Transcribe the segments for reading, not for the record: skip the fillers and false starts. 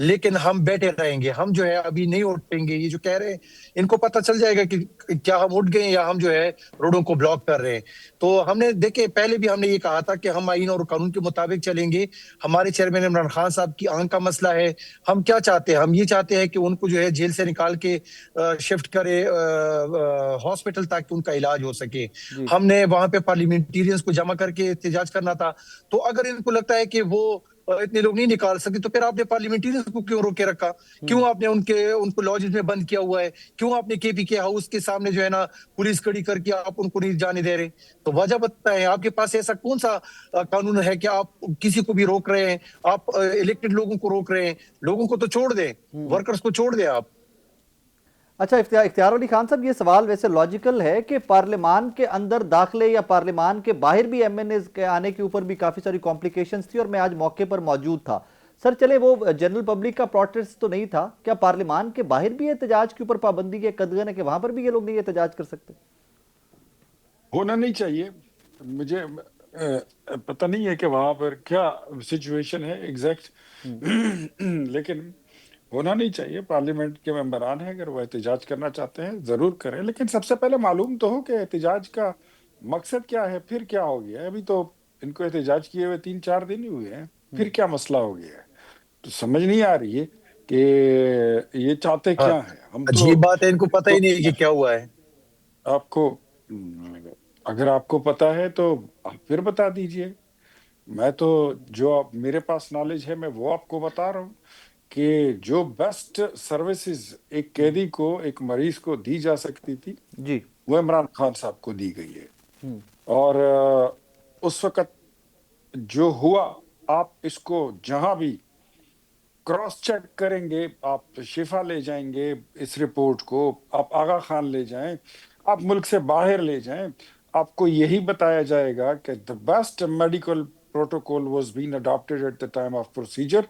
لیکن ہم بیٹھے رہیں گے, ہم جو ہے ابھی نہیں اٹھیں گے. یہ جو کہہ رہے ہیں ان کو پتہ چل جائے گا کہ کیا ہم اٹھ گئے یا ہم جو ہے روڈوں کو بلاک کر رہے ہیں. تو ہم نے دیکھے پہلے بھی ہم نے یہ کہا تھا کہ ہم آئین اور قانون کے مطابق چلیں گے. ہمارے چیئرمین عمران خان صاحب کی آنکھ کا مسئلہ ہے. ہم کیا چاہتے ہیں, ہم یہ چاہتے ہیں کہ ان کو جو ہے جیل سے نکال کے شفٹ کرے ہاسپٹل تاکہ ان کا علاج ہو سکے. جی ہم نے وہاں پہ پارلیمنٹیرینز کو جمع کر کے احتجاج کرنا تھا. تو اگر ان کو لگتا ہے کہ وہ اتنے لوگ نہیں نکال سکتے تو پھر آپ نے پارلیمنٹیرینز کو کیوں روکے رکھا, کیوں آپ نے ان کو لاجز میں بند کیا ہوا ہے, کیوں آپ نے کے پی کے ہاؤس کے سامنے جو ہے نا پولیس کھڑی کر کے آپ ان کو نہیں جانے دے رہے. تو وجہ بتائیں, آپ کے پاس ایسا کون سا قانون ہے کہ آپ کسی کو بھی روک رہے ہیں؟ آپ الیکٹڈ لوگوں کو روک رہے ہیں, لوگوں کو تو چھوڑ دیں, ورکرز کو چھوڑ دیں آپ. اچھا اختیار علی خان صاحب, یہ سوال ویسے لاجیکل ہے کہ پارلیمان کے اندر داخلے یا پارلیمان کے باہر بھی ایم این ایز کے آنے کے اوپر بھی کافی ساری کمپلیکیشنز تھی, اور میں آج موقع پر موجود تھا. سر چلے وہ جنرل پبلک کا پروٹیسٹ تو نہیں تھا, کیا پارلیمان کے باہر بھی احتجاج کے اوپر پابندی کے قدغن ہے کہ وہاں پر بھی یہ لوگ نہیں احتجاج کر سکتے؟ ہونا نہیں چاہیے. مجھے پتہ نہیں ہے کہ وہاں پر کیا سچویشن ہے ایگزیکٹ, لیکن ہونا نہیں چاہیے. پارلیمنٹ کے ممبران ہیں, اگر وہ احتجاج کرنا چاہتے ہیں ضرور کریں, لیکن سب سے پہلے معلوم تو ہو کہ احتجاج کا مقصد کیا ہے, پھر کیا ہو گیا ہے. ابھی تو ان کو احتجاج کیے ہوئے 3-4 دن ہی ہوئے ہیں, پھر کیا مسئلہ ہو گیا ہے. تو سمجھ نہیں آ رہی ہے کہ یہ چاہتے کیا ہیں. ہم تو عجیب بات ہے, ان کو پتہ ہی نہیں کہ کیا ہوا ہے. آپ کو اگر آپ کو پتا ہے تو آپ پھر بتا دیجئے. میں تو جو میرے پاس نالج ہے میں وہ آپ کو بتا رہا ہوں کہ جو بیسٹ سروسز ایک قیدی کو, ایک مریض کو دی جا سکتی تھی جی وہ عمران خان صاحب کو دی گئی ہے. اور اس وقت جو ہوا, آپ اس کو جہاں بھی کراس چیک کریں گے, آپ شفا لے جائیں گے اس رپورٹ کو, آپ آغا خان لے جائیں, آپ ملک سے باہر لے جائیں, آپ کو یہی بتایا جائے گا کہ the best medical protocol was being adopted at the time of procedure.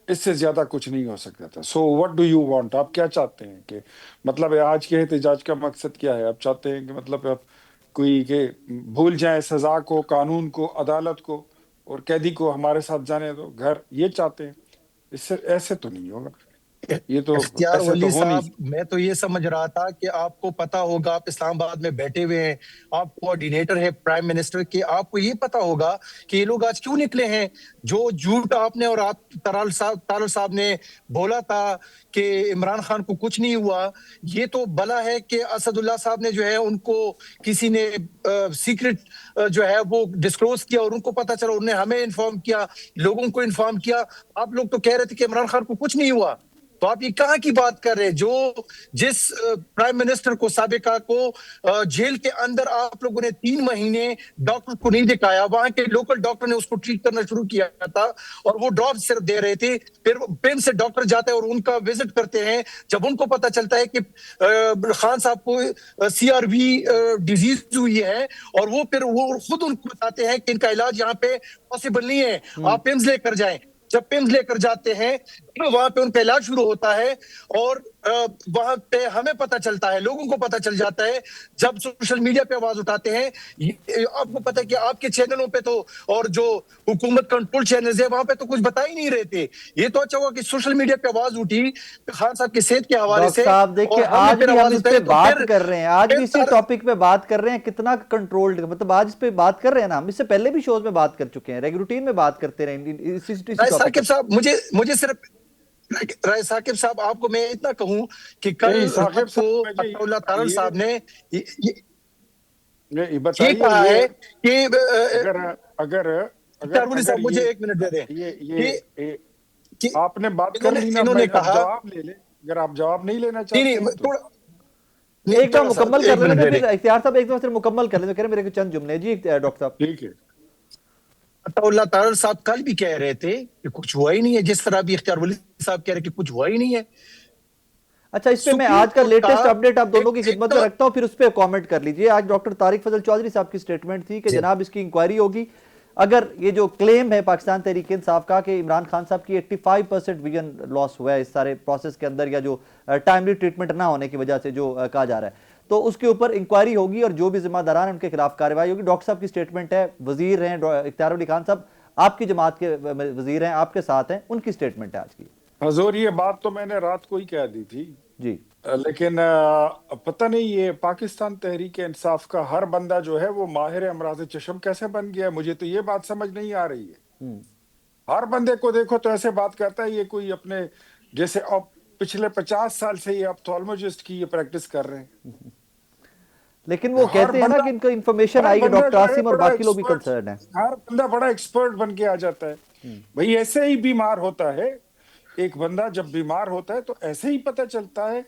اس سے زیادہ کچھ نہیں ہو سکتا تھا. So what do you want? آپ کیا چاہتے ہیں کہ مطلب آج کے احتجاج کا مقصد کیا ہے؟ آپ چاہتے ہیں کہ مطلب آپ کوئی کہ بھول جائیں سزا کو, قانون کو, عدالت کو, اور قیدی کو ہمارے ساتھ جانے دو گھر, یہ چاہتے ہیں؟ اس سے ایسے تو نہیں ہوگا, یہ تو اختیار ایسے تو ولی ہو نہیں. صاحب, میں تو یہ سمجھ رہا تھا کہ آپ کو پتا ہوگا, آپ اسلام آباد میں بیٹھے ہوئے ہیں, آپ کوآرڈینیٹر ہے پرائم منسٹر کے, آپ کو یہ پتا ہوگا کہ یہ لوگ آج کیوں نکلے ہیں. جو جھوٹ آپ نے اور آپ طارل صاحب نے بولا تھا کہ عمران خان کو کچھ نہیں ہوا, یہ تو بلا ہے کہ اسد اللہ صاحب نے جو ہے ان کو کسی نے سیکرٹ جو ہے وہ ڈسکلوز کیا, اور ان کو پتا چلا, انہوں نے ہمیں انفارم کیا, لوگوں کو انفارم کیا. آپ لوگ تو کہہ رہے تھے کہ عمران خان کو کچھ نہیں ہوا. تو آپ یہ کہاں کی بات کر رہے ہیں؟ جس پرائم منسٹر کو سابقہ کو جیل کے اندر آپ لوگوں نے 3 مہینے ڈاکٹر کو نہیں دکھایا, وہاں کے لوکل ڈاکٹر نے اس کو ٹریٹ کرنا شروع کیا تھا اور وہ ڈراپ صرف دے رہے تھے. پھر پیم سے ڈاکٹر جاتا ہے اور ان کا وزٹ کرتے ہیں. جب ان کو پتا چلتا ہے کہ خان صاحب کو CRV ڈیزیز ہوئی ہے, اور وہ پھر وہ خود ان کو بتاتے ہیں کہ ان کا علاج یہاں پہ پاسبل نہیں ہے, آپ پیمز لے کر جائیں. جب پیمز لے کر جاتے ہیں وہاں پہ ان کا علاج شروع ہوتا ہے, اور وہاں پہ ہمیں پتہ چلتا ہے, لوگوں کو پتہ چل جاتا ہے جب سوشل میڈیا پہ آواز اٹھاتے ہیں. آپ کو پتہ ہے کہ آپ کے چینلوں پہ تو, اور جو حکومت کنٹرول چینلز ہیں وہاں پہ تو کچھ بتا ہی نہیں رہے تھے. یہ تو اچھا ہوا کہ سوشل میڈیا پہ آواز اٹھی خان صاحب کی صحت کے حوالے ڈاکٹر سے, صاحب دیکھیں اور ہم نے آج پھر بھی ہم آواز اس پہ اٹھائی. تو بات پھر کر رہے ہیں, آج بھی اسی ٹاپک پہ بات کر رہے ہیں, کتنا کنٹرولڈ, مطلب آج اس پہ بات کر رہے ہیں نا, ہم اس سے پہلے بھی شوز میں بات کر چکے ہیں, ریگولر روٹین میں بات کرتے رہے اسی ٹاپک. ثاقب صاحب مجھے صرف رائے ثاقب صاحب, آپ کو میں اتنا کہوں کہ کل نہیں ثاقب رات کو صاحب مجھے عطا اللہ طارل صاحب نے یہ یہ بتائیے, کہا ہے کہ اگر اگر اگر چارولی اگر صاحب مجھے 1 منٹ دے دیں کہ آپ نے بات کر لی نا, انہوں میں نے اب کہا, جواب لے لیں, اگر آپ جواب نہیں لینا نہیں چاہتے ہیں نہیں تو تھوڑا ایک دم تھوڑا سا مکمل کر 1 منٹ لیتے دے ہیں, دیں. پھر اختیار صاحب ایک دم صرف مکمل کر لیتے ہیں, میرے کو چند جملے. جی ڈاکٹر صاحب. ٹھیک ہے. عطا اللہ طارل صاحب کل بھی کہہ رہے تھے کہ کچھ ہوا ہی نہیں ہے, جس طرح بھی اختیار ولی صاحب کہہ رہے کہ کچھ ہوا ہی نہیں ہے. اچھا اس پہ میں سپریم آج کا کورٹ لیٹسٹ اپڈیٹ آپ دونوں کی ایک خدمت میں رکھتا ہوں, پھر اس پہ کامنٹ کر لیجئے. آج ڈاکٹر طارق فضل چودھری صاحب کی سٹیٹمنٹ تھی کہ جی جناب اس کی انکوائری ہوگی. اگر یہ جو کلیم ہے پاکستان تحریک انصاف کا کہ عمران خان صاحب کی 85% ویژن لاس ہوا ہے اس سارے پروسیس کے اندر, یا جو ٹائملی ٹریٹمنٹ نہ ہونے کی وجہ سے جو کہا جا رہا ہے, تو اس کے اوپر انکوائری ہوگی اور جو بھی ذمہ داران ہیں ان کے خلاف کارروائی ہوگی. ڈاکٹر صاحب کی سٹیٹمنٹ ہے, وزیر ہیں اختیار علی خان صاحب, آپ کی جماعت کے وزیر ہیں, آپ کے ساتھ ہیں, ان کی سٹیٹمنٹ ہے آج کی. حضور یہ بات تو میں نے رات کو ہی کہہ دی تھی، جی لیکن پتہ نہیں یہ پاکستان تحریک انصاف کا ہر بندہ جو ہے وہ ماہر امراض چشم کیسے بن گیا ہے، مجھے تو یہ بات سمجھ نہیں آ رہی ہے۔ ہوں۔ ہر بندے کو دیکھو تو ایسے بات کرتا ہے یہ کوئی اپنے جیسے اب پچھلے 50 سال سے یہ آپتھالموجسٹ کی یہ پریکٹس کر رہے ہیں۔ لیکن وہ ہر کہتے ہیں نا بندہ کہ ان کو انفارمیشن ہر آئی کہ بندہ ڈاکٹر جو ہے عاصم اور بڑا باقی لوگ بھی ایکسپرٹ، کنسرن ہیں۔ ہر بندہ بڑا ایکسپرٹ بن کے آ جاتا ہے۔ بھئی ایسے ہی بیمار ہوتا ہے، ایک بندہ جب بیمار ہوتا ہے تو ایسے ہی پتہ چلتا ہے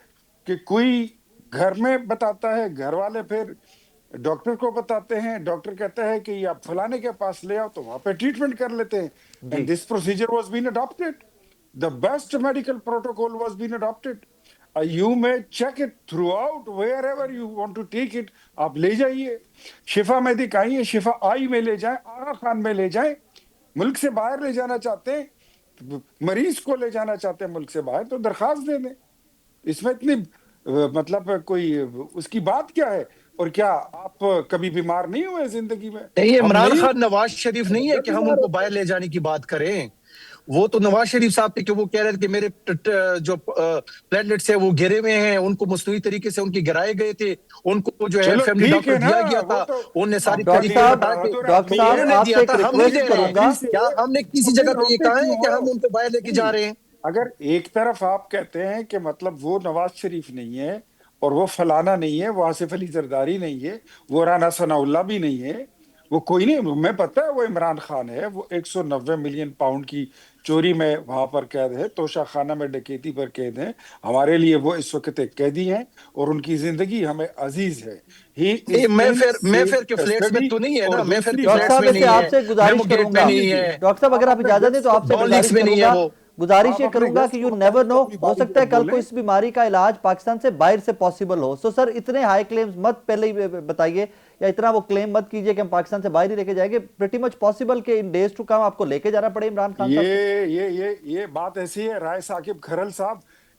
کہ کوئی گھر میں بتاتا ہے، گھر والے پھر ڈاکٹر کو بتاتے ہیں، ڈاکٹر کہتا ہے کہ یہ آپ فلانے کے پاس لے آؤ تو وہاں پہ ٹریٹمنٹ کر لیتے ہیں۔ جی and this procedure was been adapted, the best medical protocol was being adopted. You may check it throughout wherever you want to take it. آپ لے جائیے، شفا میدک آئیے، شفا آئی میں لے جائیں، آغا خان میں لے جائیں، ملک سے باہر لے جانا چاہتے ہیں، مریض کو لے جانا چاہتے ہیں ملک سے باہر تو درخواست دے دیں۔ اس میں اتنی مطلب کوئی اس کی بات کیا ہے؟ اور کیا آپ کبھی بیمار نہیں ہوئے زندگی میں؟ نہیں، ہم عمران نہیں خان نواز شریف نہیں ہے جب کہ ہم ان بیمار کو ہوتے باہر ہیں۔ لے جانے کی بات کریں۔ وہ تو نواز شریف صاحب تھے کہ وہ کہہ رہے تھے کہ میرے جو پلیٹلیٹس ہیں وہ گرے ہوئے ہیں، ان کو مصنوعی طریقے سے ان کی گرائے گئے تھے، ان کو جو ہے چلو فیملی ٹھیک ڈاکٹر ہے نا، دیا گیا وہ تھا، تو انہوں نے ساری اب ڈاکٹر طریقے صاحب، بتا کے بہادر ڈاکٹر آدمی صاحب انہوں ہے، نے آپ دیا سے ایک تھا، ہم نہیں ریکویسٹ دے رہے کروں ہیں۔ گا۔ کیا ہم نے کسی پھر جگہ پہ یہ روتے کہا ہے کیوں کہ ہو؟ ہم ان کو باہر لے کے جا رہے ہیں؟ اگر ایک طرف آپ کہتے ہیں کہ مطلب وہ نواز شریف نہیں ہے اور وہ فلانا نہیں ہے، وہ آصف علی زرداری نہیں ہے، وہ رانا ثناء اللہ بھی نہیں ہے، وہ کوئی نہیں، میں پتہ ہے وہ عمران خان ہے، وہ 190 ملین پاؤنڈ کی چوری میں وہاں پر قید ہے، توشہ خانہ میں ڈکیتی پر قید ہے، ہمارے لیے وہ اس وقت ایک قیدی ہیں اور ان کی زندگی ہمیں عزیز ہے۔ ہی از نہیں، ان میں سیف پھر کے فلیٹس میں کسٹڈی۔ تو نہیں ہے اور نا، میں پھر دوسری کے ڈاکٹر فلیٹس صاحب میں ویسے نہیں آپ ہے، سے گزارش میمو کروں گیٹ میں گا، نہیں ہے، ڈاکٹر صاحب اگر آپ اپنے اجازت دیں گیسٹ تو کو آپ سے ڈان لیکس گزارش میں کروں نہیں ہے گا، وہ۔ گزارش آپ یہ اپنے کروں گا کہ گیسٹ یو کو نیور بتائیں نو، تو اپنی ہو باری سکتا ہے پہ کل کو بولیں۔ اس بیماری کا علاج پاکستان سے باہر سے پاسبل ہو۔ سو سر اتنے ہائی کلیمز مت پہلے ہی بتائیے یا اتنا وہ کلیم مت کیجئے کہ ہم پاکستان سے باہر ہی لے کے جائیں گے۔ پریٹی مچ پاسبل کہ ان ڈیز ٹو کم آپ کو لے کے جانا پڑے عمران خان صاحب کو؟ یہ بات ایسی ہے رائے ثاقب کھرل صاحب،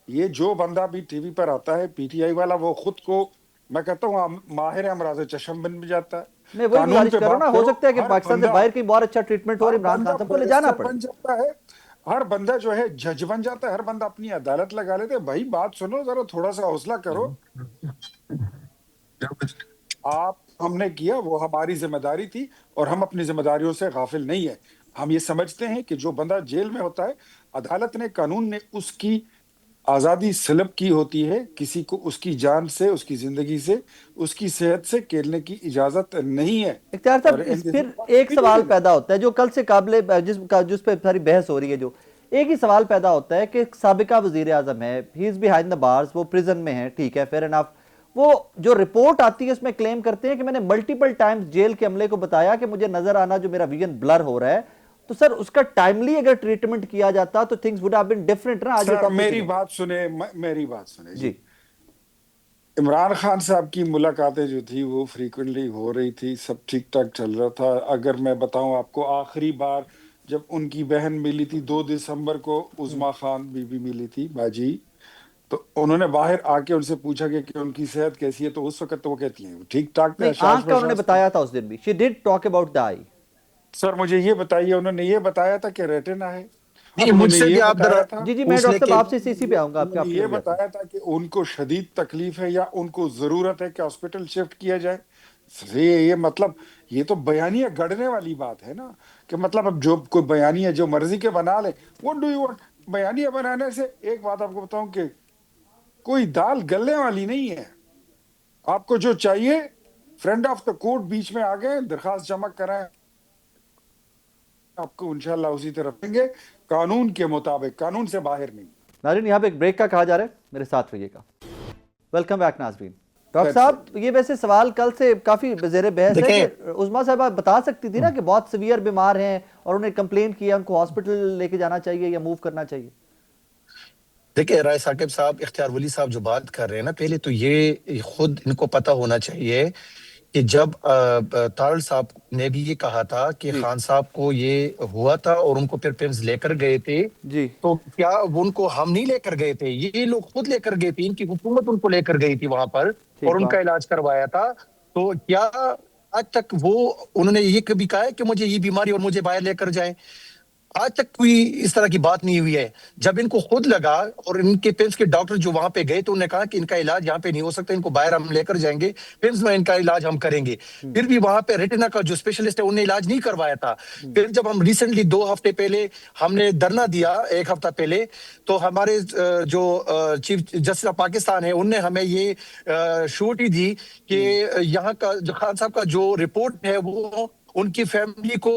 یہ جو بندہ بھی ٹی وی پر آتا ہے پی ٹی آئی والا، وہ خود کو میں کہتا ہوں ماہر امراض چشم بن بھی جاتا ہے۔ میں وہی قانون گزارش پہ کر رہا ہوں نا، بات ہو کرو، سکتا ہے کہ ہر پاکستان سے بندہ باہر کہیں بہت اچھا ٹریٹمنٹ ہو اور ہر عمران بندہ خان صاحب کو لے جانا بیرسٹر پڑے۔ بن جاتا ہے، ہر بندہ جو ہے جج بن جاتا ہے، ہر بندہ اپنی عدالت لگا لیتے ہیں۔ بھائی بات سنو ذرا، تھوڑا سا حوصلہ کرو۔ آپ ہم نے کیا وہ ہماری ذمہ داری تھی اور ہم اپنی ذمہ داریوں سے غافل نہیں ہیں۔ ہم یہ سمجھتے ہیں کہ جو بندہ جیل میں ہوتا ہے، عدالت نے، قانون نے اس کی آزادی سلب کی ہوتی ہے، کسی کو اس کی جان سے، اس کی زندگی سے، اس کی صحت سے کھیلنے کی اجازت نہیں ہے۔ اختیار اور صاحب، پھر ایک سوال پیدا ہوتا ہے جو کل سے قابل جس پہ ساری بحث ہو رہی ہے، جو ایک ہی سوال پیدا ہوتا ہے کہ سابقہ وزیر اعظم ہے، ہی از بیہائنڈ دا بارز، وہ پریزن میں ہے، ٹھیک ہے، فیئر انف، وہ جو رپورٹ آتی ہے اس میں کلیم کرتے ہیں کہ میں نے ملٹیپل ٹائمز جیل کے عملے کو بتایا کہ مجھے نظر آنا جو میرا ویژن بلر ہو رہا ہے، تو سر اس کا ٹائملی اگر ٹریٹمنٹ کیا جاتا تو things would have been different نا، آج یہ سر ٹاپک میری نہیں۔ بات سنیں، میری بات سنیں جی۔ جی عمران خان صاحب کی ملاقاتیں جو تھی وہ فریکوینٹلی ہو رہی تھی، سب ٹھیک ٹھاک چل رہا تھا۔ اگر میں بتاؤں آپ کو، آخری بار جب ان کی بہن ملی تھی 2 دسمبر کو، عظما خان بی بی ملی تھی باجی، تو انہوں نے باہر آ کے ان سے پوچھا کہ ان کی صحت کیسی ہے، تو اس وقت تو وہ کہتی ہیں ٹھیک ٹھاک تھے، نہیں، اشاش آنکھ کا انہوں نے بشاش تھے۔ بتایا تھا اس دن بھی، she did talk about the eye۔ سر مجھے یہ بتائیے، انہوں نے یہ بتایا تھا کہ ریٹنا ہے، نہیں، انہوں مجھ نے سے یہ بھی آپ ذرا بتایا تھا، جی جی، میں پوچھ لیں ڈاکٹر کہ صاحب آپ سے اسی پہ آؤں گا، آپ انہوں کے نے آپ کی یہ لگ جاتے ہیں۔ بتایا تھا کہ ان کو شدید تکلیف ہے یا ان کو ضرورت ہے کہ ہاسپٹل شفٹ کیا جائے۔ یہ مطلب یہ تو بیانیہ گڑنے والی بات ہے نا، کہ مطلب اب جو کوئی بیانیہ جو مرضی کے بنا لے، what do you want؟ بیانیہ بنانے سے ایک بات آپ کو بتاؤں کہ کوئی دال گلنے والی نہیں ہے۔ آپ کو جو چاہیے، فرینڈ آف دا کورٹ بیچ میں آ گئے، درخواست جمع کرائیں، آپ کو انشاءاللہ اسی طرف دیں گے، قانون کے مطابق، قانون سے باہر نہیں۔ ناظرین، یہاں پہ ایک بریک کا کہا جا رہا ہے، میرے ساتھ رہیے گا۔ ویلکم بیک ناظرین۔ Doctor That's it۔ صاحب، یہ ویسے سوال کل سے کافی زیر بحث ہے کہ دیکھیں، عظما صاحبہ بتا سکتی تھی نا کہ بہت سیویئر بیمار ہیں اور انہیں کمپلینٹ کیا، ان کو ہاسپٹل لے کے جانا چاہیے یا موو کرنا چاہیے۔ دیکھیں رائے ثاقب صاحب، اختیار ولی صاحب جو بات کر رہے ہیں نا، پہلے تو یہ خود ان کو پتہ ہونا چاہیے کہ جب تارڑ صاحب نے بھی یہ کہا تھا کہ جی خان صاحب کو یہ ہوا تھا اور ان کو پھر پیمز لے کر گئے تھے، جی تو کیا وہ ان کو ہم نہیں لے کر گئے تھے، یہ لوگ خود لے کر گئے تھے، ان کی حکومت ان کو لے کر گئی تھی وہاں پر اور ٹھیک ان کا بات۔ علاج کروایا تھا۔ تو کیا آج تک وہ انہوں نے یہ کبھی کہا ہے کہ مجھے یہ بیماری اور مجھے باہر لے کر جائیں؟ آج تک کوئی اس طرح کی بات نہیں ہوئی ہے. جب ان کو خود لگا اور ان کے پمس کے ڈاکٹر جو وہاں پہ گئے تو انہوں نے کہا کہ ان کا علاج یہاں پہ نہیں ہو سکتا, ان کو باہر ہم لے کر جائیں گے, پمس میں ان کا علاج ہم کریں گے. پھر بھی وہاں پہ ریٹنا کا جو اسپیشلسٹ ہے انہوں نے علاج نہیں کروایا تھا. پھر جب ہم ریسنٹلی 2 ہفتے پہلے ہم نے دھرنا دیا, 1 ہفتہ پہلے, تو ہمارے جو چیف جسٹس آف پاکستان ہے انہوں نے ہمیں یہ شورٹی دی کہ یہاں کا جو خان صاحب کا جو رپورٹ ہے وہ ان کی فیملی کو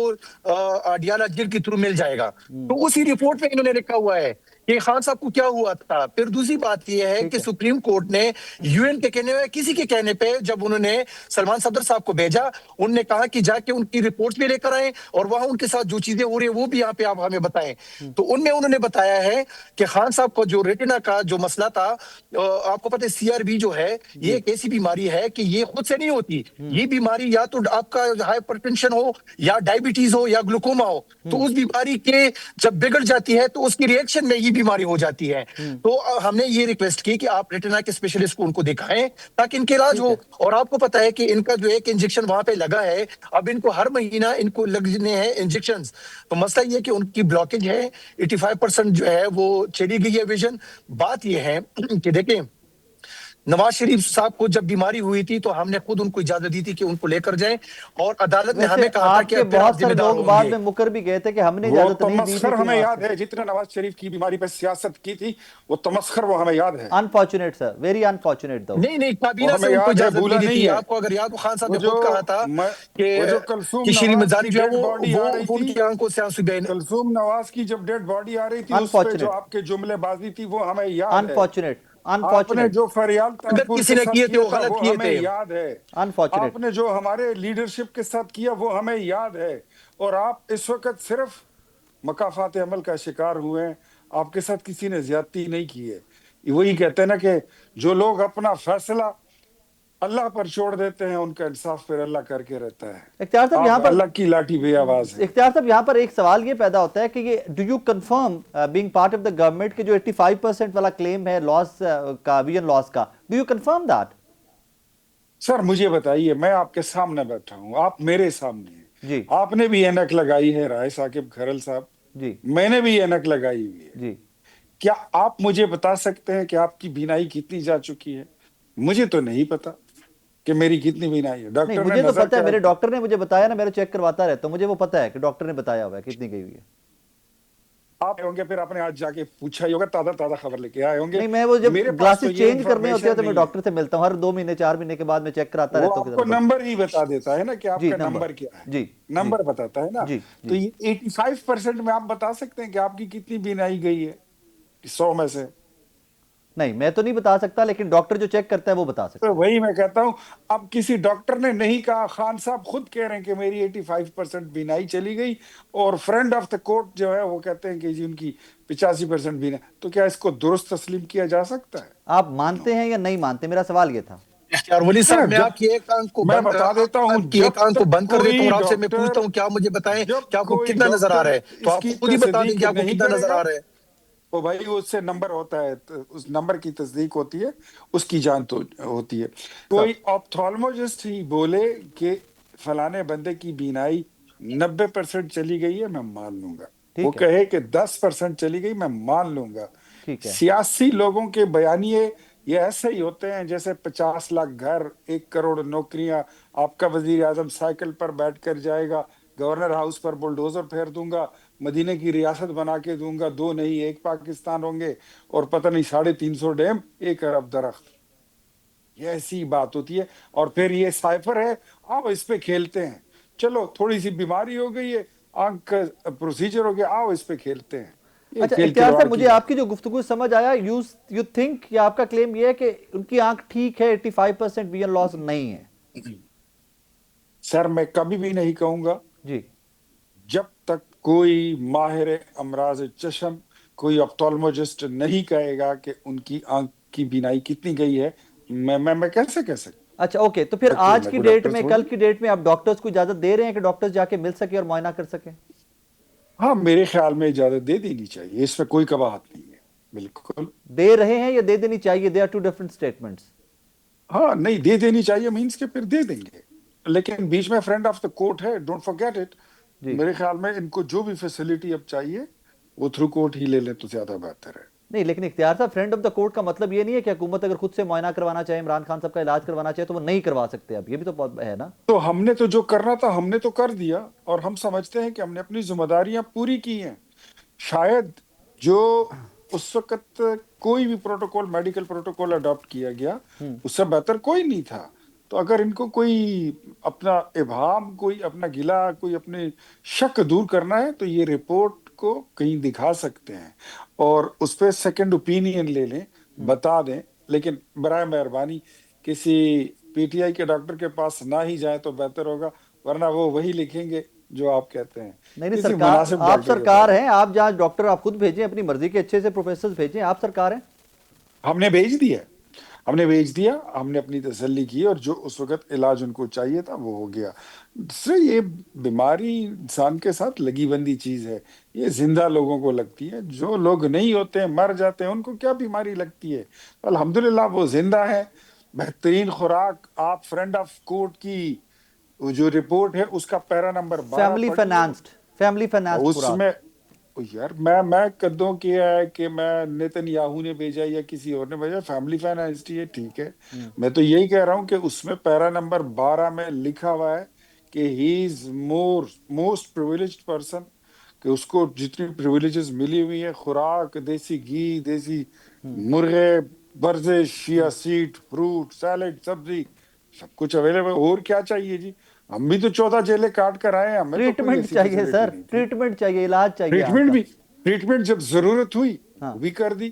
ڈیالہ جل کے تھرو مل جائے گا. تو اسی رپورٹ میں انہوں نے لکھا ہوا ہے کہ خان صاحب کو کیا ہوا تھا. پھر دوسری بات یہ ہے کہ سپریم کورٹ نے یو این کے کہنے کسی کے کہنے پہ جب انہوں نے سلمان صدر صاحب کو بھیجا, انہوں نے کہا کہ جا کے ان کی رپورٹس بھی لے کر آئیں اور وہاں ان کے ساتھ جو چیزیں ہو رہی ہیں وہ بھی یہاں پہ آپ ہمیں بتائیں. تو انہوں نے بتایا ہے کہ خان صاحب کو جو ریٹنا کا جو مسئلہ تھا, آپ کو پتہ ہے سی آر بی جو ہے یہ ایک ایسی بیماری ہے کہ یہ خود سے نہیں ہوتی. یہ بیماری یا تو آپ کا ہائپر ٹینشن ہو یا ڈائبٹیز ہو یا گلوکوما ہو, تو اس بیماری کے جب بگڑ جاتی ہے تو اس کی ریئیکشن میں یہ بیماری ہو جاتی ہے. تو ہم نے یہ ریکویسٹ کی کہ آپ ریٹنا کے اسپیشلسٹ کو ان کو دکھائیں تاکہ ان کے علاج ہو. اور آپ کو پتا ہے کہ ان کا جو ایک انجیکشن وہاں پہ لگا ہے, اب ان کو ہر مہینہ ان کو لگنے ہیں انجیکشنز. تو مسئلہ یہ کہ ان کی بلاکیج ہے 85% جو ہے وہ چلی گئی ہے ویژن. بات یہ ہے کہ دیکھیں نواز شریف صاحب کو جب بیماری ہوئی تھی تو ہم نے خود ان کو اجازت دی تھی کہ ان کو لے کر جائیں, اور عدالت نے ہمیں کہا تھا آپ کہ کے پھر آپ بہت ذمہ سارے دار لوگ بعد ہوں گے. میں مکر بھی گئے تھے کہ ہم نے وہ اجازت نہیں دی تمسخر تھی. ہمیں یاد ہے, جتنا نواز شریف کی بیماری پہ سیاست کی تھی وہ تمسخر وہ ہمیں یاد ہے. انفارچونیٹ سر, ویری انفارچونیٹ دو. نہیں وہ کابینہ سے ہمیں ان کو یاد ہے, اجازت بھولا ملی نہیں تھی. ہے. آپ کو اگر یاد ہو خان صاحب وہ نے خود کہا تھا وہ جو کلثوم کہ شیریں نواز مزاری کی جو ہے ڈیڈ باڈی آ رہی ان تھی, کی آنکھوں سے آنسو بہنے. کلثوم نواز کی جب ڈیڈ باڈی آ رہی تھی اس پہ جو آپ کے جملے بازی تھی وہ ہمیں یاد ہے. انفارچونیٹ آپ نے جو فریال اگر طاہرپور کسی کے نے ساتھ کیے تھے کیا وہ تھا غلط وہ کیے ہمیں تھے. یاد ہے. انفارچونیٹ. آپ نے جو ہمارے لیڈرشپ کے ساتھ کیا وہ ہمیں یاد ہے. اور آپ اس وقت صرف مکافات عمل کا شکار ہوئے ہیں, آپ کے ساتھ کسی نے زیادتی نہیں کی ہے. وہی کہتے ہیں نا کہ جو لوگ اپنا فیصلہ اللہ پر چھوڑ دیتے ہیں ان کا انصاف پھر اللہ کر کے رہتا ہے. اختیار صاحب یہاں آپ پر اللہ کی لاٹھی بے آواز ہیں. اختیار صاحب یہاں پر ایک سوال یہ پیدا ہوتا ہے کہ یہ do you confirm being part of the government کہ جو 85% والا کلیم ہے لاس کا, ویژن لاس کا, ڈو یو کنفرم دیٹ؟ سر مجھے بتائیے, میں آپ کے سامنے بیٹھا ہوں, آپ میرے سامنے ہیں. جی آپ نے بھی اینک لگائی ہے رائے ثاقب کھرل صاحب, جی میں نے بھی اینک لگائی ہوئی ہے. جی. کیا آپ مجھے بتا سکتے ہیں کہ آپ کی بینائی کتنی جا چکی ہے؟ مجھے تو نہیں پتا کہ میری کتنی بینائی ہے. نہیں ڈاکٹر نے مجھے تو نظر پتا ہے, کیا میرے ڈاکٹر نے مجھے بتایا نا, میرے چیک کرواتا رہتا ہوں, مجھے وہ پتا ہے کہ ڈاکٹر نے بتایا ہوا ہے کتنی گئی ہوئی ہے. آپ ہوں گے پھر آپ نے آج جا کے پوچھا ہی ہوگا, تازہ خبر لے کے آئے ہوں گے. نہیں میں وہ جب میرے پاس تو گلاسز یہ چینج کرنے ہوتے ہیں تو میں انفارمیشن نہیں ڈاکٹر سے ملتا ہوں, ہر 2 مہینے 4 مہینے کے بعد میں چیک کراتا ہے. وہ رہتا آپ کو ہوں. نمبر ہی بتا دیتا ہے نا کہ آپ جی کا نمبر کیا ہے, جی نمبر بتاتا ہے نا. جی تو یہ 85% میں آپ بتا سکتے ہیں کہ آپ کی کتنی بینائی گئی ہے 100 میں سے؟ نہیں میں تو نہیں بتا سکتا, لیکن ڈاکٹر جو چیک کرتا ہے وہ بتا سکتا تو ہے. وہی میں کہتا ہوں, اب کسی ڈاکٹر نے نہیں کہا, خان صاحب خود کہہ رہے ہیں کہ میری 85% بینائی چلی گئی, اور فرینڈ آف دا کورٹ جو ہے وہ کہتے ہیں کہ جی ان کی 85% بینائی. تو کیا اس کو درست تسلیم کیا جا سکتا ہے؟ آپ مانتے ہیں یا نہیں مانتے, میرا سوال یہ تھا. اختیار ولی صاحب میں آپ کی ایک آنکھ کو میں بتا دیتا ہوں, آپ کی ایک آنکھ کو بند کر دیتا ہوں اور آپ سے میں پوچھتا ہوں کہ آپ مجھے بتائیں کہ آپ کو کتنا نظر آ رہا ہے, تو اس آپ کی خود ہی بتا دیں تصدیق کہ آپ کو نہیں کتنا کرے نظر گا, آ رہا ہے. وہ بھائی اس سے نمبر ہوتا ہے, اس نمبر کی تصدیق ہوتی ہے, اس کی جان تو ہوتی ہے. کوئی آپتھالموجسٹ ہی بولے کہ فلانے بندے کی بینائی 90% چلی گئی ہے, میں مان لوں گا. وہ کہے کہ 10% چلی گئی, میں مان لوں گا. سیاسی لوگوں کے بیانیے یہ ایسے ہی ہوتے ہیں جیسے 50 لاکھ گھر, 1 کروڑ نوکریاں. آپ کا وزیر اعظم سائیکل پر بیٹھ کر جائے گا, گورنر ہاؤس پر بلڈوزر پھیر دوں گا, مدینے کی ریاست بنا کے دوں گا, 2 نہیں 1 پاکستان ہوں گے, اور پتہ نہیں 350 ڈیم, 1 ارب درخت. یہ ایسی بات ہوتی ہے. اور پھر یہ سائفر ہے, آؤ اس پہ کھیلتے ہیں. چلو تھوڑی سی بیماری ہو گئی ہے, آنکھ کا پروسیجر ہو گیا, آؤ اس پہ کھیلتے ہیں. اچھا اختیار صاحب, مجھے آپ کی جو گفتگو سمجھ آیا, یو تھنک کہ آپ کا کلیم یہ ہے کہ ان کی آنکھ ٹھیک ہے, 85% ویژن لاس نہیں ہے. سر میں کبھی بھی نہیں کہوں گا جی, جب تک کوئی ماہر امراض چشم, کوئی آپتھالموجسٹ نہیں کہے گا کہ ان کی آنکھ کی بینائی کتنی گئی ہے, میں کیسے کہہ سکتا. اچھا اوکے, تو پھر آج کی ڈیٹ میں, کل کی ڈیٹ میں آپ ڈاکٹرز کو اجازت دے رہے ہیں کہ ڈاکٹرز جا کے مل سکے اور معائنہ کر سکیں؟ ہاں میرے خیال میں اجازت دے دینی چاہیے, اس میں کوئی کباہت نہیں ہے. بالکل دے رہے ہیں یا دے دینی چاہیے, دے آر 2 ڈفرنٹ اسٹیٹمنٹس. ہاں نہیں دے دینی چاہیے مینس کہ پھر دے دیں گے, لیکن بیچ میں فرینڈ آف دا کورٹ ہے, ڈونٹ فرگیٹ اٹ. میرے خیال میں ان کو جو بھی فیسلٹی اب چاہیے وہ تھرو کورٹ ہی لے لیں تو زیادہ بہتر ہے. نہیں لیکن اختیار صاحب فرینڈ آف دا کورٹ کا مطلب یہ نہیں ہے کہ حکومت اگر خود سے معائنہ کروانا چاہے عمران خان صاحب کا علاج کروانا چاہے تو وہ نہیں کروا سکتے. اب یہ بھی تو ہے نا. تو ہم نے تو جو کرنا تھا ہم نے تو کر دیا اور ہم سمجھتے ہیں کہ ہم نے اپنی ذمہ داریاں پوری کی ہیں. شاید جو اس وقت کوئی بھی پروٹوکول میڈیکل پروٹوکول اڈاپٹ کیا گیا اس سے بہتر کوئی نہیں تھا. تو اگر ان کو کوئی اپنا ابہام کوئی اپنا گلا کوئی اپنے شک دور کرنا ہے تو یہ رپورٹ کو کہیں دکھا سکتے ہیں اور اس پہ سیکنڈ اوپینین لے لیں بتا دیں. لیکن برائے مہربانی کسی پی ٹی آئی کے ڈاکٹر کے پاس نہ ہی جائیں تو بہتر ہوگا ورنہ وہ وہی لکھیں گے جو آپ کہتے ہیں. نہیں سرکار آپ سرکار ہیں آپ جہاں ڈاکٹر آپ خود بھیجیں اپنی مرضی کے اچھے سے پروفیسر بھیجیں آپ سرکار ہیں. ہم نے بھیج دیا ہم نے اپنی تسلی کی اور جو اس وقت علاج ان کو چاہیے تھا وہ ہو گیا. دوسرے یہ بیماری انسان کے ساتھ لگی بندی چیز ہے. یہ زندہ لوگوں کو لگتی ہے جو لوگ نہیں ہوتے ہیں مر جاتے ہیں ان کو کیا بیماری لگتی ہے. الحمدللہ وہ زندہ ہے. بہترین خوراک آپ فرینڈ آف کورٹ کی جو رپورٹ ہے اس کا پیرا نمبر 12 فیملی فائنانسڈ اس میں یار میں قدوں کیا ہے کہ میں نیتن یاہو نے بھیجا یا کسی اور نے بھیجا فیملی فائنانسڈ ہے ٹھیک ہے. میں تو یہی کہہ رہا ہوں کہ اس میں پیرا نمبر 12 میں لکھا ہوا ہے کہ ہی از موسٹ پریویلیجڈ پرسن کہ اس کو جتنی پریویلیجز ملی ہوئی ہیں خوراک دیسی گھی دیسی مرغے ورزش شیا سیڈ فروٹ سیلڈ سبزی سب کچھ اویلیبل. اور کیا چاہیے جی. ہم بھی تو 14 جیلیں کاٹ کر آئے ہیں. ہمیں تو ٹریٹمنٹ چاہیے سر ٹریٹمنٹ چاہیے علاج چاہیے. ٹریٹمنٹ جب ضرورت ہوئی وہ بھی کر دی.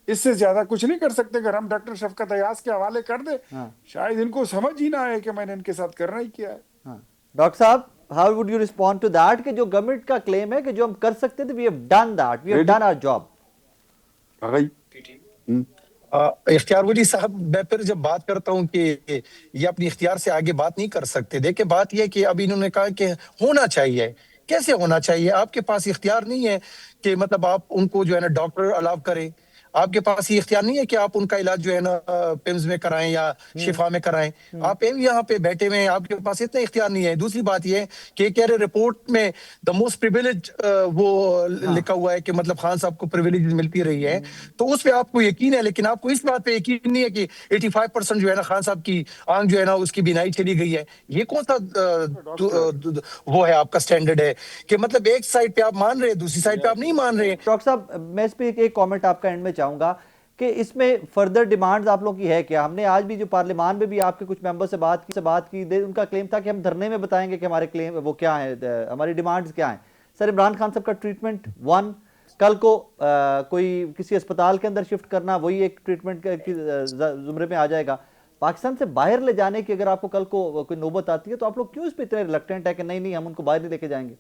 اس سے زیادہ کچھ نہیں کر سکتے. اگر ہم ڈاکٹر شفقت ایاز کے حوالے کر دیں شاید ان کو سمجھ ہی نہ آئے کہ میں نے ان کے ساتھ کرنا ہی کیا ہے. ڈاکٹر صاحب how would you respond to that کہ جو گورنمنٹ کا کلیم ہے کہ جو ہم کر سکتے تھے we have done that we have done our job. اختیار ولی صاحب میں پھر جب بات کرتا ہوں کہ یہ اپنی اختیار سے آگے بات نہیں کر سکتے. دیکھیں بات یہ کہ اب انہوں نے کہا کہ ہونا چاہیے. کیسے ہونا چاہیے؟ آپ کے پاس اختیار نہیں ہے کہ مطلب آپ ان کو جو ہے نا ڈاکٹر الاؤ کریں. آپ کے پاس یہ اختیار نہیں ہے کہ آپ ان کا علاج جو ہے نا پیمز میں کرائیں یا شفا میں کرائیں. آپ یہاں پہ بیٹھے ہوئے ہیں آپ کے پاس اتنا اختیار نہیں ہے. دوسری بات یہ کہ کہہ رہے رپورٹ میں دا موسٹ پریویلیج وہ لکھا ہوا ہے کہ مطلب خان صاحب کو پریویلیج ملتی رہی ہے تو اس پہ آپ کو یقین ہے. لیکن آپ کو اس بات پہ یقین نہیں ہے کہ 85% جو ہے نا خان صاحب کی آنکھ جو ہے نا اس کی بینائی چلی گئی ہے. یہ کون سا وہ ہے آپ کا سٹینڈرڈ ہے کہ مطلب ایک سائڈ پہ آپ مان رہے ہیں دوسری سائڈ پہ آپ نہیں مان رہے. ڈاکٹر صاحب میں اس پہ ایک کامنٹ آپ کا اینڈ میں چاہوں گا کہ اس میں فردر ڈیمانڈز آپ لوگوں کی ہے کیا؟ ہم نے آج بھی جو پارلیمان میں بھی آپ کے کچھ ممبر سے بات کی ان کا کلیم تھا کہ ہم دھرنے میں بتائیں گے کہ ہمارے کلیم وہ کیا ہیں ہماری ڈیمانڈز کیا ہیں. سر عمران خان صاحب کا ٹریٹمنٹ کل کو کوئی کسی اسپتال کے اندر شفٹ کرنا وہی ایک ٹریٹمنٹ کے زمرے میں آ جائے گا. پاکستان سے باہر لے جانے کی اگر آپ کو کل کو کوئی نوبت آتی ہے تو آپ لوگ کیوں اس پہ اتنے ریلکٹنٹ ہے کہ نہیں ہم ان کو باہر نہیں لے کے جائیں گے؟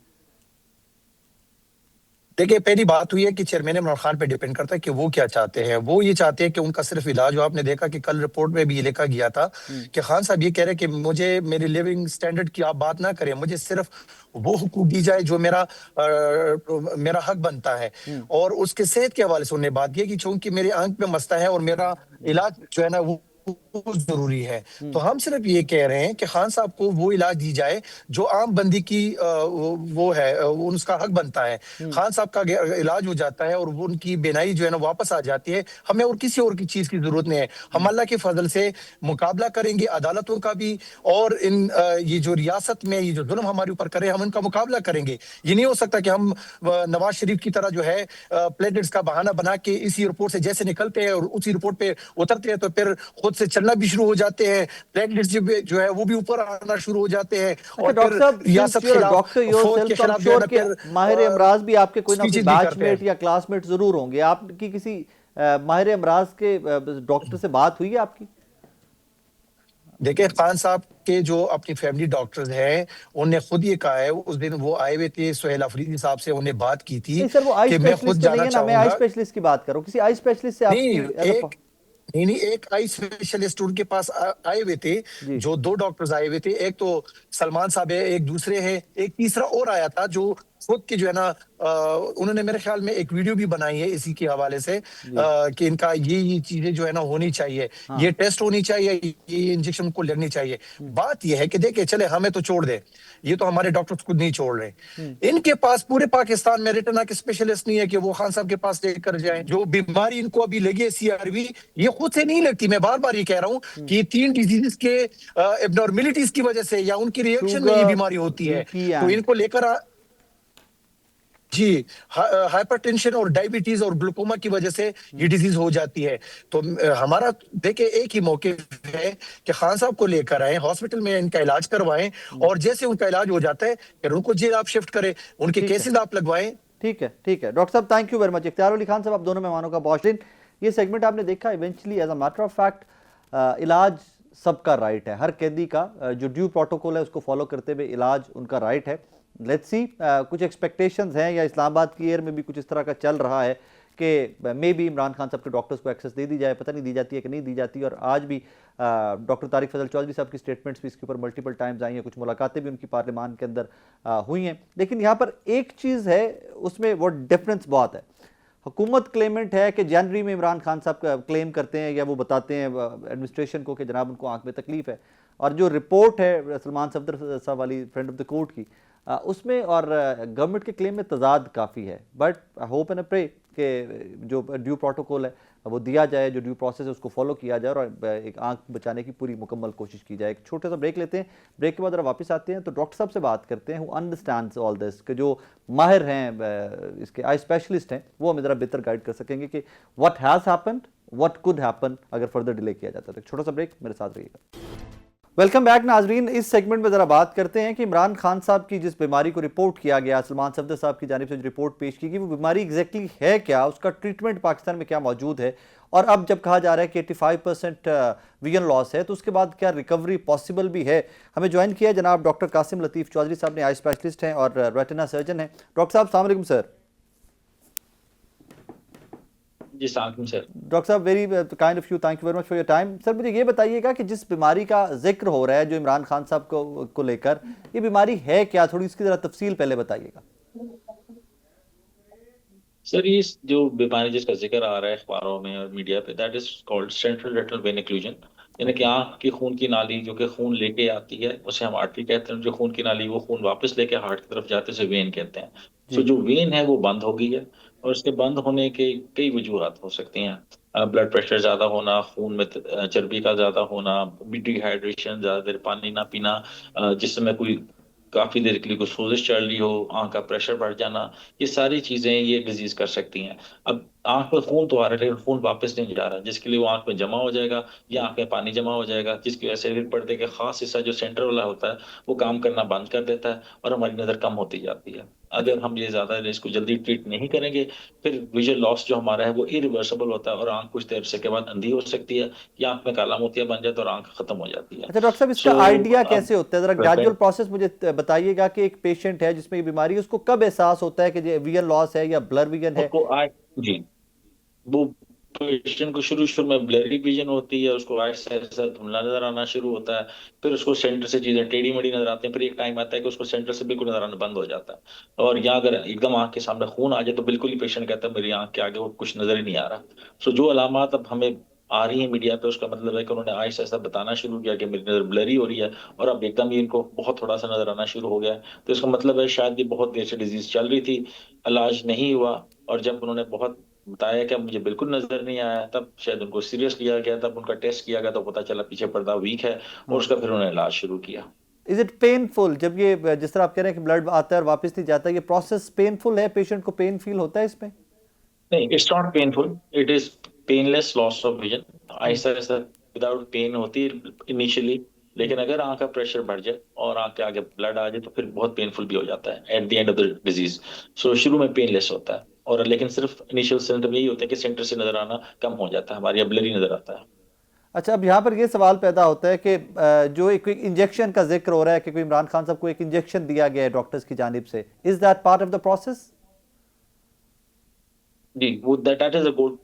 دیکھیں پہلی بات ہوئی ہے کہ چیئرمین عمران خان پہ ڈیپینڈ کرتا ہے کہ وہ کیا چاہتے ہیں. وہ یہ چاہتے ہیں کہ ان کا صرف علاج ہو. آپ نے دیکھا کہ کل رپورٹ میں بھی یہ لکھا گیا تھا کہ خان صاحب یہ کہہ رہے کہ مجھے میری لیونگ سٹینڈرڈ کی آپ بات نہ کریں مجھے صرف وہ حقوق دی جائے جو میرا حق بنتا ہے. اور اس کے صحت کے حوالے سے انہوں نے بات کی کہ چونکہ میری آنکھ میں مسئلہ ہے اور میرا علاج جو ہے نا وہ ضروری ہے. تو ہم صرف یہ کہہ رہے ہیں کہ خان صاحب کو وہ علاج دی جائے جو عام بندی کی وہ ہے اس کا حق بنتا ہے. خان صاحب کا علاج ہو جاتا ہے اور وہ ان کی بینائی جو ہے نا واپس آ جاتی ہے. ہمیں اور کسی اور کی چیز کی ضرورت نہیں ہے. ہم اللہ کے فضل سے مقابلہ کریں گے عدالتوں کا بھی اور یہ جو ریاست میں یہ جو ظلم ہمارے اوپر کرے ہم ان کا مقابلہ کریں گے. یہ نہیں ہو سکتا کہ ہم نواز شریف کی طرح جو ہے پلیٹلیٹس کا بہانہ بنا کے اسی رپورٹ سے جیسے نکلتے ہیں اور اسی رپورٹ پہ اترتے ہیں تو پھر خود سے چلنا بھی شروع ہو جاتے ہیں. پلیٹلیٹس جو ہے وہ بھی اوپر آنا شروع ہو جاتے ہیں اور پھر ریاست کے خلاف فوج کے خلاف جو ہے نا پھر ماہر امراض بھی آپ کے کوئی نہ کوئی بیچ میٹ یا کلاس میٹ ضرور ہوں گے. آپ کی کسی ماہر امراض کے ڈاکٹر سے بات ہوئی ہے آپ کی؟ دیکھیں خان صاحب کے جو اپنی فیملی ڈاکٹرز ہیں انہوں نے خود یہ کہا ہے اس دن وہ آئے ہوئے تھے سہیل افریدی صاحب سے انہیں بات کی تھی کہ میں خود جانا چاہوں گا. میں آئی اسپیشلسٹ کی بات کروں کسی آئی اسپیشلسٹ سے آپ نہیں ایک آئی اسپیشلسٹ ان کے پاس آئے ہوئے تھے جو 2 ڈاکٹرز آئے ہوئے تھے. ایک تو سلمان صاحب ہے ایک دوسرے ہیں ایک تیسرا اور آیا تھا جو خود کی جو ہے نا انہوں نے میرے خیال میں ایک ویڈیو بھی بنائی ہے اسی کے حوالے سے کہ ان کا یہ چیزیں جو ہے نا ہونی چاہیے, یہ ٹیسٹ ہونی چاہیے, یہ انجیکشن کو لگنی چاہیے. بات یہ ہے کہ دیکھیں چلے ہمیں تو چھوڑ دے, یہ تو ہمارے ڈاکٹر خود نہیں چھوڑ رہے. ان کے پاس پورے پاکستان میں ریٹنا کے اسپیشلسٹ نہیں ہے کہ وہ خان صاحب کے پاس لے کر جائیں. جو بیماری ان کو ابھی لگی ہے CRV, یہ خود سے نہیں لگتی. میں بار بار یہ کہہ رہا ہوں کہ یہ 3 ڈیزیز کے ابنارمیلٹیز کی وجہ سے یا ان کی ریئیکشن میں یہ بیماری ہوتی ہے. تو ان کو لے کر جی ہائپر ٹینشن اور ڈائبٹیز اور گلوکوما کی وجہ سے یہ ڈیزیز ہو جاتی ہے. تو ہمارا دیکھیں ایک ہی موقع ہے کہ خان صاحب کو لے کر آئیں, ہاسپٹل میں ان کا علاج کروائیں, اور جیسے ان کا علاج ہو جاتا ہے پھر ان کو جیل آپ شفٹ کریں, ان کے کیسز آپ لگوائیں. ٹھیک ہے ڈاکٹر صاحب, تھینک یو ویری مچ. اختیار علی خان صاحب, آپ دونوں مہمانوں کا بہت شکریہ. یہ سیگمنٹ آپ نے دیکھا, eventually as a matter of fact علاج سب کا رائٹ ہے, ہر قیدی کا جو ڈیو پروٹوکول ہے اس کو فالو کرتے ہوئے علاج ان کا رائٹ ہے. لیٹس سی کچھ ایکسپیکٹیشنز ہیں یا اسلام آباد کی ایئر میں بھی کچھ اس طرح کا چل رہا ہے کہ مے بی عمران خان صاحب کے ڈاکٹرز کو ایکسیس دے دی جائے, پتہ نہیں دی جاتی ہے کہ نہیں دی جاتی. اور آج بھی ڈاکٹر طارق فضل چودھری صاحب کی سٹیٹمنٹس بھی اس کے اوپر ملٹیپل ٹائمز آئی ہیں, کچھ ملاقاتیں بھی ان کی پارلیمان کے اندر ہوئی ہیں. لیکن یہاں پر ایک چیز ہے, اس میں وہ ڈفرینس بہت ہے. حکومت کلیمنٹ ہے کہ جنوری میں عمران خان صاحب کلیم کرتے ہیں یا وہ بتاتے ہیں ایڈمنسٹریشن کو کہ جناب ان کو آنکھ میں تکلیف ہے, اور جو رپورٹ ہے سلمان صفدر صاحب والی فرینڈ آف دا کورٹ کی, اس میں اور گورنمنٹ کے کلیم میں تضاد کافی ہے. بٹ ہوپ اینڈ پرے کہ جو ڈیو پروٹوکول ہے وہ دیا جائے, جو ڈیو پروسیس ہے اس کو فالو کیا جائے, اور ایک آنکھ بچانے کی پوری مکمل کوشش کی جائے. ایک چھوٹا سا بریک لیتے ہیں, بریک کے بعد اگر واپس آتے ہیں تو ڈاکٹر صاحب سے بات کرتے ہیں ہو انڈرسٹینڈز آل دس, کہ جو ماہر ہیں اس کے آئی اسپیشلسٹ ہیں, وہ ہمیں ذرا بہتر گائیڈ کر سکیں گے کہ what has happened, what could happen اگر فردر ڈیلے کیا جاتا ہے. ایک چھوٹا سا بریک, میرے ساتھ رہیے گا. ویلکم بیک ناظرین. اس سیگمنٹ میں ذرا بات کرتے ہیں کہ عمران خان صاحب کی جس بیماری کو رپورٹ کیا گیا, سلمان صفدر صاحب کی جانب سے جو رپورٹ پیش کی گئی, وہ بیماری ایگزیکٹلی ہے کیا, اس کا ٹریٹمنٹ پاکستان میں کیا موجود ہے, اور اب جب کہا جا رہا ہے کہ 85% ویژن لاس ہے تو اس کے بعد کیا ریکوری پاسبل بھی ہے. ہمیں جوائن کیا ہے جناب ڈاکٹر قاسم لطیف چودھری صاحب نے, آئی اسپیشلسٹ ہیں اور ریٹنا سرجن ہیں. ڈاکٹر صاحب السلام علیکم. سر جی السلام علیکم سر. ڈاکٹر صاحب very kind of you, thank you very much for your time. Sir مجھے یہ بتائیے گا کہ جس بیماری کا ذکر ہو رہا ہے جو عمران خان صاحب کو لے کر, یہ بیماری ہے کیا, تھوڑی اس کی ذرا تفصیل پہلے بتائیے گا. سر یہ جو بیماری جس کا ذکر آ رہا ہے اخباروں میں اور میڈیا پہ, that is called central retinal vein occlusion, یعنی کہ آنکھ کی خون کی نالی جو کہ خون لے کے آتی ہے اسے ہم آرٹری کہتے ہیں, جو خون کی نالی وہ خون واپس لے کے ہارٹ کی طرف جاتے اسے وین کہتے ہیں. تو جو وین ہے وہ بند ہو گئی ہے, اور اس کے بند ہونے کے کئی وجوہات ہو سکتی ہیں. بلڈ پریشر زیادہ ہونا, خون میں چربی کا زیادہ ہونا, ڈی ہائیڈریشن, زیادہ دیر پانی نہ پینا, جسم میں کوئی کافی دیر کے لیے کوئی سوزش چل رہی ہو, آنکھ کا پریشر بڑھ جانا, یہ ساری چیزیں یہ ڈیزیز کر سکتی ہیں. اب آنکھ میں خون تو آ رہا ہے لیکن خون واپس نہیں جا رہا, جس کے لیے وہ آنکھ میں جمع ہو جائے گا یا آنکھ میں پانی جمع ہو جائے گا, جس کی وجہ سے پھر پردے کا خاص حصہ جو سینٹر والا ہوتا ہے وہ کام کرنا بند کر دیتا ہے اور ہماری نظر کم ہوتی جاتی ہے. اگر ہم یہ زیادہ اس کو جلدی ٹریٹ نہیں کریں گے پھر ویژن لاس جو ہمارا ہے وہ ارریورسیبل ہوتا ہے, اور آنکھ کچھ دیر سے کے بعد اندھی ہو سکتی ہے یا آنکھ میں کالا موتیا بن جاتا ہے اور آنکھ ختم ہو جاتی ہے. اچھا ڈاکٹر صاحب, اس کا آئیڈیا کیسے ہوتا ہے, ذرا گریجول پروسیس مجھے بتائیے گا کہ ایک پیشنٹ ہے جس میں یہ بیماری ہے, اس کو کب احساس ہوتا ہے کہ یہ ویژن لاس ہے یا بلر ویژن ہے؟ جی وہ پیشنٹ کو شروع میں بلری ویژن ہوتی ہے, اس کو ایسا دھندلا نظر آنا شروع ہوتا ہے, پھر اس کو سینٹر سے چیزیں ٹیڑھی مڑی نظر آتی ہیں, پھر ایک ٹائم آتا ہے کہ اس کو سینٹر سے بالکل نظر آنا بند ہو جاتا ہے, اور یا اگر ایک دم آنکھ کے سامنے خون آ جائے تو بالکل ہی پیشنٹ کہتا ہے میری آنکھ کے آگے وہ کچھ نظر ہی نہیں آ رہا. سو جو علامات اب ہمیں آ رہی ہیں میڈیا پہ, اس کا مطلب ہے کہ انہوں نے ایسا بتانا شروع کیا کہ میری نظر بلری ہو رہی ہے, اور اب ایک دم ہی ان کو بہت تھوڑا سا نظر آنا شروع ہو گیا ہے. تو اس کا مطلب ہے شاید یہ بہت دیر سے ڈیزیز چل رہی تھی, علاج نہیں ہوا, اور جب انہوں نے بہت بتایا کہ مجھے بالکل نظر نہیں آیا تب شاید ان کو سیریس لیا گیا, تب ان کا ٹیسٹ کیا گیا تو پتا چلا پیچھے پردہ ویک ہے, اور اس کا پھر انہوں نے علاج شروع کیا. از اٹ پینفل جب یہ جس طرح آپ کہہ رہے ہیں کہ بلڈ آتا ہے اور واپس نہیں جاتا, یہ پروسیس پینفل ہے, پیشنٹ کو پین فیل ہوتا ہے اس میں؟ نہیں, it's not painful, it is painless loss of vision. ایسا وداؤٹ پین ہوتی ہے انیشلی, لیکن اگر آنکھ کا پریشر بڑھ جائے اور آنکھ کے آگے بلڈ آ جائے تو پھر بہت پینفل بھی ہو جاتا ہے at the end of the disease. So شروع میں پین لیس ہوتا ہے, اور لیکن صرف انیشیل سمپٹم یہی ہوتا ہے کہ سینٹر سے نظر آنا کم ہو جاتا ہے, ہماری بلری نظر آتا ہے. اچھا, اب یہاں پر یہ سوال پیدا ہوتا ہے کہ جو ایک انجیکشن کا ذکر ہو رہا ہے کہ کوئی عمران خان صاحب کو ایک انجیکشن دیا گیا ہے ڈاکٹرز کی جانب سے, is that part of the process? جی وہ that is a gold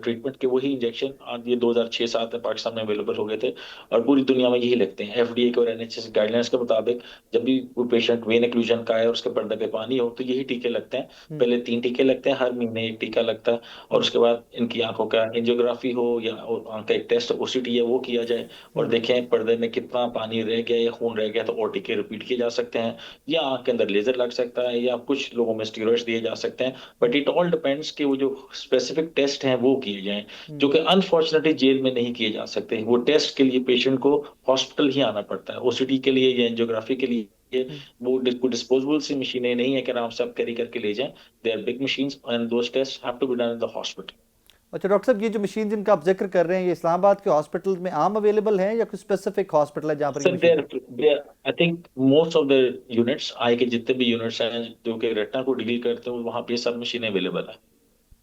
treatment کہ وہی انجیکشن یہ 2006-07 میں پاکستان میں اویلیبل ہو گئے تھے اور پوری دنیا میں یہی لگتے ہیں. ایف ڈی اے کے اور N H S guidelines کے مطابق جب بھی کوئی پیشنٹ وین ایکلوژن کا ہے اور اس کے پردے پہ پانی ہو تو یہی ٹیکے لگتے ہیں. پہلے 3 ٹیکے لگتے ہیں، ہر مہینے ایک ٹیکہ لگتا ہے، اور اس کے بعد ان کی آنکھوں کا انجیوگرافی ہو یا آنکھ کا ایک ٹیسٹ او سی ٹی ہے وہ کیا جائے اور دیکھیں پردے میں کتنا پانی رہ گیا یا خون رہ گیا تو اور ٹیکے ریپیٹ کیے جا سکتے ہیں، یا آنکھ کے اندر لیزر لگ سکتا ہے، یا کچھ لوگوں میں اسٹیرائڈز دیے جا سکتے ہیں. بٹ اٹ آل ڈپینڈس کہ وہ جو اسپیسیفک ٹیسٹ ہیں وہ کیے جائیں، جو کہ انفارچونیٹلی جیل میں نہیں کیے جا سکتے. وہ ٹیسٹ کے لیے پیشنٹ کو ہاسپٹل ہی آنا پڑتا ہے، او سی ٹی کے لیے یا انجیوگرافی کے لیے. وہ ڈسپوزبل سی مشینیں نہیں ہے کہ آرام سے آپ کیری کر کے لے جائیں. They are big machines and those test have to be done in the hospital. اچھا ڈاکٹر صاحب، یہ جو مشین جن کا آپ ذکر کر رہے ہیں یہ اسلام آباد کے ہاسپٹل میں عام اویلیبل ہیں یا کوئی اسپیسیفک ہاسپٹل ہے جہاں پر یہ sir machine? I think most of the units آئی کے جتنے بھی یونٹس ہیں جو کہ ریٹنا کو ڈیل کرتے ہیں وہاں پہ سب مشینیں اویلیبل ہیں.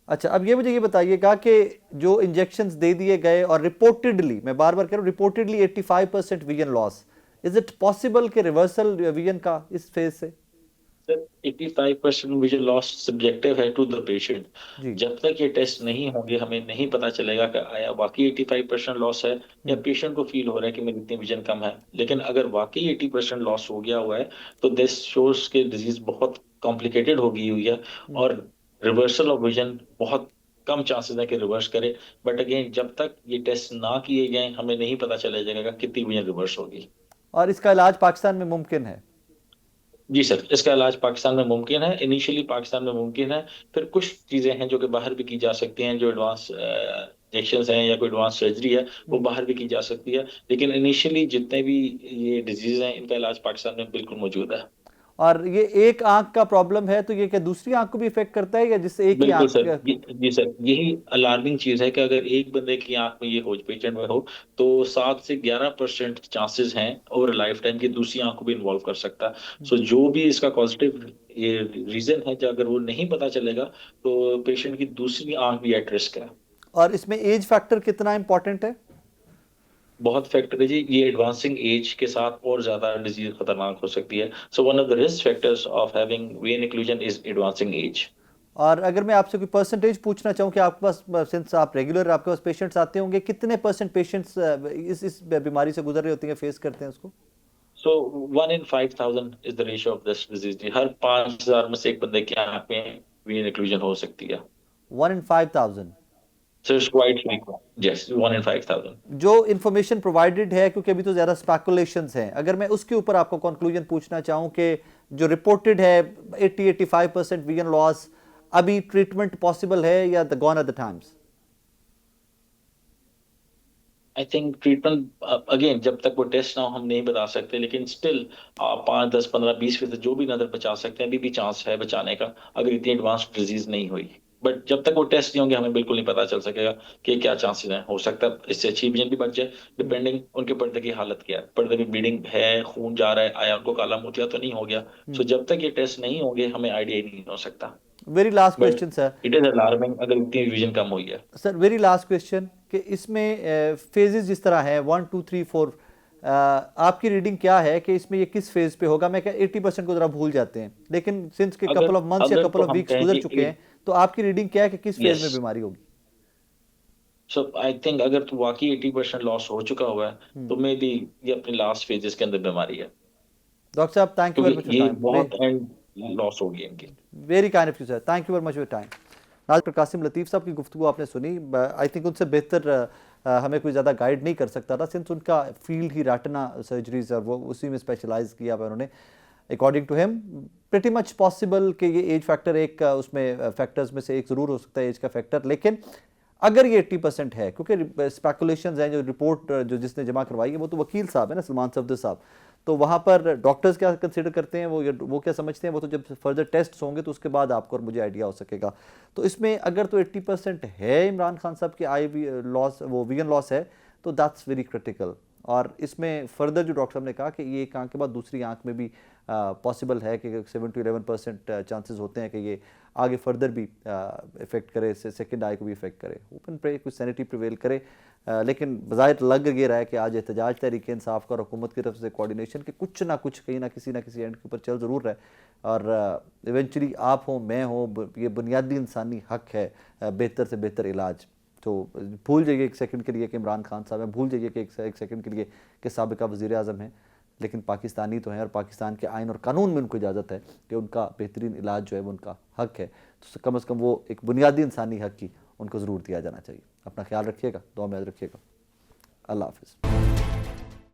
اچھا اب یہ مجھے یہ بتائیے گا کہ جو انجیکشنز دے دیے گئے اور رپورٹڈلی، میں بار بار کہہ رہا ہوں reportedly 85% vision loss, is it possible کہ ریورسل ویژن کا اس فیز سے؟ سر 85% ویژن لاس سبجیکٹو ہے ٹو دا پیشنٹ. جی جب تک یہ ٹیسٹ نہیں ہوں گے ہمیں نہیں پتا چلے گا کہ آیا واقعی 85% لاس ہے یا پیشنٹ کو فیل ہو رہا ہے کہ میری اتنی ویژن کم ہے. لیکن اگر واقعی 80% لاس ہو گیا ہوا ہے تو دس شوز کہ ڈیزیز بہت کمپلیکیٹڈ ہو گئی ہوئی ہے اور ریورسل آف ویژن بہت کم چانسز ہے کہ ریورس کرے. بٹ اگین جب تک یہ ٹیسٹ نہ کیے جائیں ہمیں نہیں پتا چلے جائے گا کتنی ویژن ریورس ہوگی. اور اس کا علاج پاکستان میں ممکن ہے؟ جی سر، اس کا علاج پاکستان میں ممکن ہے، انیشلی پاکستان میں ممکن ہے. پھر کچھ چیزیں ہیں جو کہ باہر بھی کی جا سکتی ہیں، جو ایڈوانس انجیکشنز ہیں یا کوئی ایڈوانس سرجری ہے وہ باہر بھی کی جا سکتی ہے. لیکن انیشلی جتنے بھی یہ ڈیزیز ہیں ان کا علاج پاکستان میں بالکل موجود ہے. اور یہ ایک آنکھ کا پرابلم ہے تو یہ کہ دوسری آنکھ کو بھی افیکٹ کرتا ہے یا جس سے ایک ہی بالکل آنکھ سر، جی سر، یہی الارمنگ چیز ہے کہ اگر ایک بندے کی آنکھ میں یہ ہو پیشنٹ میں ہو تو 7 سے 11% چانسز ہیں اوور لائف ٹائم کی دوسری آنکھ کو بھی انوالو کر سکتا ہے. سو جو بھی اس کا پازیٹیو یہ ریزن ہے جو اگر وہ نہیں پتا چلے گا تو پیشنٹ کی دوسری آنکھ بھی ایٹ رسک ہے. اور اس میں ایج فیکٹر کتنا امپورٹنٹ ہے؟ بہت فیکٹر ہے جی، یہ ایڈوانسنگ ایج کے ساتھ اور زیادہ ڈیزیز خطرناک ہو سکتی ہے. So one of the risk factors of having vein occlusion is advancing age. اور اگر میں آپ سے کوئی پرسنٹیج پوچھنا چاہوں کہ آپ کے پاس سنس آپ ریگولر آپ کے پاس پیشنٹس آتے ہوں گے، کتنے % پیشنٹس اس بیماری سے گزر رہے ہوتے ہیں، فیس کرتے ہیں اس کو؟ So 1 in 5,000 is the ratio of this disease. ہر 5,000 میں سے ایک بندے کی آنکھ میں وین ایکلوژن ہو سکتی ہے. 1 in 5,000 So it's quite frequent. Yes, 1 in 5,000. جو انفارمیشن پرووائڈڈ ہے، کیونکہ ابھی تو زیادہ اسپیکولیشنز ہیں، اگر میں اس کے اوپر آپ کو کنکلوژن پوچھنا چاہوں کہ جو رپورٹڈ ہے 80-85% ویژن لاس، ابھی ٹریٹمنٹ پاسبل ہے یا the gone are the times? I think treatment again جب تک وہ ٹیسٹ نہ ہو ہم نہیں بتا سکتے، لیکن اسٹل 5, 10, 15, 20% جو بھی نظر بچا سکتے ہیں ابھی بھی چانس ہے بچانے کا اگر اتنی ایڈوانس ڈیزیز نہیں ہوئی. بٹ جب تک وہ ٹیسٹ نہیں ہوں گے ہمیں بالکل نہیں پتا چل سکے گا کہ کیا چانسز ہیں. ہو سکتا ہے اس سے اچھی ویژن بھی بچ جائے ڈپینڈنگ ان کے پردے کی حالت کیا ہے، پردے میں بلیڈنگ ہے، خون جا رہا ہے، آیا ان کو کالا موتیا تو نہیں ہو گیا. سو جب تک یہ ٹیسٹ نہیں ہوں گے ہمیں آئیڈیا ہی نہیں ہو سکتا. Very last but question sir, it is alarming اگر اتنی ویژن کم ہوئی ہے. سر ویری لاسٹ کویشچن کہ اس میں فیزز جس طرح ہیں 1 2 3 4، آپ کی ریڈنگ کیا ہے کہ اس میں یہ کس فیز پہ ہوگا؟ میں کہ 80% کو ذرا بھول جاتے ہیں، لیکن سنس کے کپل آف منتھس یا کپل آف ویکس گزر چکے ہیں تو آپ کی ریڈنگ کیا ہے کہ کس فیز میں بیماری ہوگی؟ سو آئی تھنک اگر تو واقعی 80% لاس ہو چکا ہوا ہے تو مے بی یہ اپنے لاسٹ فیزز کے اندر بیماری ہے، ڈاکٹر صاحب تھینک یو ویری مچ کیونکہ یہ بہت اینڈ لاس ہو گئی ان کی. Very kind of you sir, thank you very much for time. Doctor Qasim Latif صاحب کی گفتگو آپ نے سنی، آئی تھنک ان سے بہتر ہمیں کوئی زیادہ گائیڈ نہیں کر سکتا تھا، سنس ان کا فیلڈ ہی ریٹنا سرجریز اور وہ اسی میں اسپیشلائز کیا ہوا انہوں نے. According to him pretty much possible کہ یہ ایج فیکٹر ایک اس میں فیکٹرز میں سے ایک ضرور ہو سکتا ہے ایج کا فیکٹر. لیکن اگر یہ 80% ہے، کیونکہ اسپیکولیشنز ہیں جو رپورٹ جو جس نے جمع کروائی ہے وہ تو وکیل صاحب ہے نا، سلمان صفدر صاحب، تو وہاں پر ڈاکٹرز کیا کنسیڈر کرتے ہیں وہ کیا سمجھتے ہیں، وہ تو جب فردر ٹیسٹس ہوں گے تو اس کے بعد آپ کو اور مجھے آئیڈیا ہو سکے گا. تو اس میں اگر تو 80% ہے عمران خان صاحب کی آئی لاس، وہ ویژن لاس ہے، تو دیٹس ویری کرٹیکل. اور اس میں فردر جو ڈاکٹر صاحب نے کہا کہ یہ ایک آنکھ کے بعد دوسری آنکھ میں بھی پاسبل ہے کہ 7 to 11% چانسز ہوتے ہیں کہ یہ آگے فردر بھی افیکٹ کرے، سیکنڈ آئی کو بھی افیکٹ کرے. اوپن پرے کوئی سینیٹی پریویل کرے. لیکن بظاہر لگ یہ رہا ہے کہ آج احتجاج تحریک انصاف کا اور حکومت کی طرف سے کوارڈینیشن کہ کچھ نہ کچھ کہیں نہ کسی اینڈ کے اوپر چل ضرور رہا ہے. اور ایونچولی آپ ہوں میں ہوں، یہ بنیادی انسانی حق ہے بہتر سے بہتر علاج. تو بھول جائیے ایک سیکنڈ کے لیے کہ عمران خان صاحب ہیں، بھول جائیے کہ ایک سیکنڈ کے لیے کہ سابقہ وزیر اعظم ہیں، لیکن پاکستانی تو ہیں اور پاکستان کے آئین اور قانون میں ان کو اجازت ہے کہ ان کا بہترین علاج جو ہے وہ ان کا حق ہے. تو کم از کم وہ ایک بنیادی انسانی حق کی ان کو ضرور دیا جانا چاہیے. اپنا خیال رکھیے گا، دعا میں یاد رکھیے گا. اللہ حافظ.